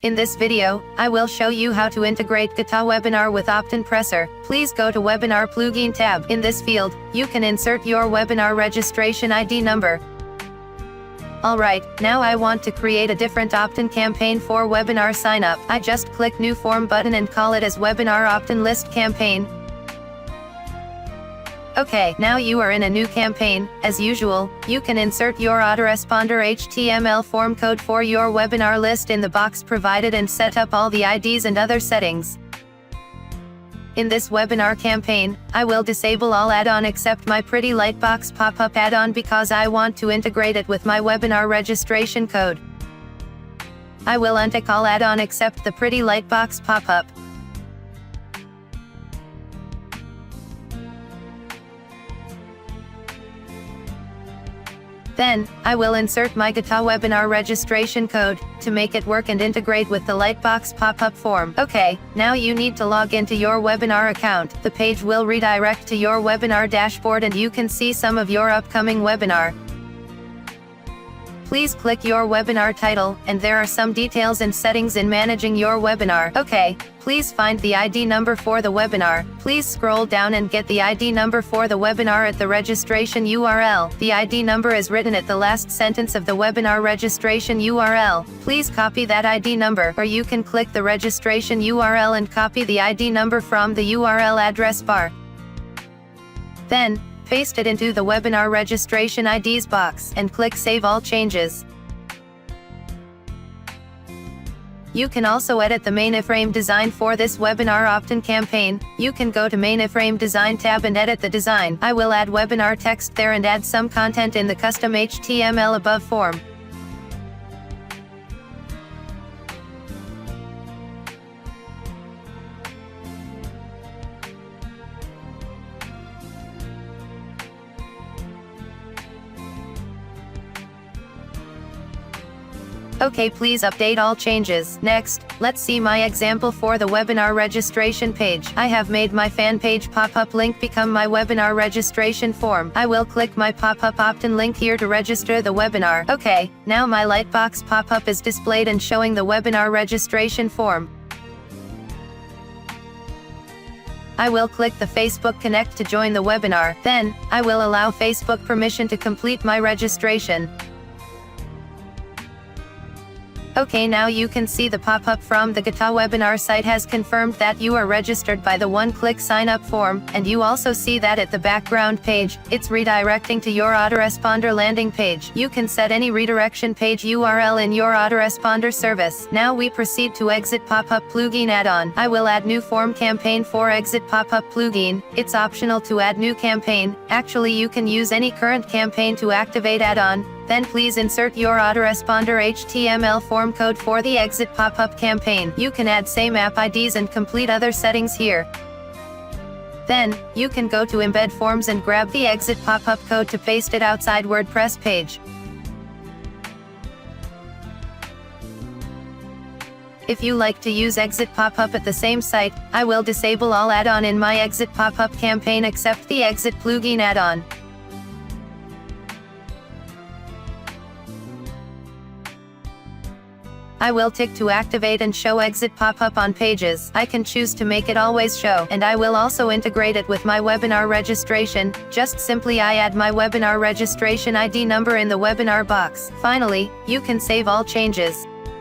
In this video, I will show you how to integrate GTwebinar with Optin Pressor. Please go to Webinar Plugin tab. In this field, you can insert your webinar registration ID number. Alright, now I want to create a different Optin campaign for webinar sign-up. I just click New Form button and call it as Webinar Optin List Campaign. Okay, now you are in a new campaign. As usual, you can insert your autoresponder HTML form code for your webinar list in the box provided and set up all the IDs and other settings. In this webinar campaign, I will disable all add-on except my Pretty Lightbox pop-up add-on because I want to integrate it with my webinar registration code. I will untick all add-on except the Pretty Lightbox pop-up. Then, I will insert my GTwebinar registration code, to make it work and integrate with the Lightbox pop-up form. Okay, now you need to log into your webinar account. The page will redirect to your webinar dashboard and you can see some of your upcoming webinar. Please click your webinar title, and there are some details and settings in managing your webinar. Okay, please find the ID number for the webinar. Please scroll down and get the ID number for the webinar at the registration URL. The ID number is written at the last sentence of the webinar registration URL. Please copy that ID number, or you can click the registration URL and copy the ID number from the URL address bar. Then, paste it into the webinar registration IDs box, and click Save All Changes. You can also edit the main iframe design for this webinar Optin campaign. You can go to Main Iframe Design tab and edit the design. I will add webinar text there and add some content in the custom HTML above form. Okay, please update all changes. Next, let's see my example for the webinar registration page. I have made my fan page pop-up link become my webinar registration form. I will click my pop-up Optin link here to register the webinar. Okay, now my Lightbox pop-up is displayed and showing the webinar registration form. I will click the Facebook Connect to join the webinar. Then, I will allow Facebook permission to complete my registration. Okay, now you can see the pop-up from the GTwebinar site has confirmed that you are registered by the one-click sign-up form, and you also see that at the background page, it's redirecting to your autoresponder landing page. You can set any redirection page URL in your autoresponder service. Now we proceed to Exit Pop-up Plugin add-on. I will add new form campaign for Exit Pop-up Plugin. It's optional to add new campaign. Actually, you can use any current campaign to activate add-on. Then please insert your autoresponder HTML form code for the Exit Pop-up campaign. You can add same app IDs and complete other settings here. Then, you can go to Embed Forms and grab the Exit Pop-up code to paste it outside WordPress page. If you like to use Exit Pop-up at the same site, I will disable all add-on in my Exit Pop-up campaign except the Exit Plugin add-on. I will tick to activate and show Exit Pop-up on pages. I can choose to make it always show, and I will also integrate it with my webinar registration. Just simply I add my webinar registration ID number in the webinar box. Finally, you can save all changes.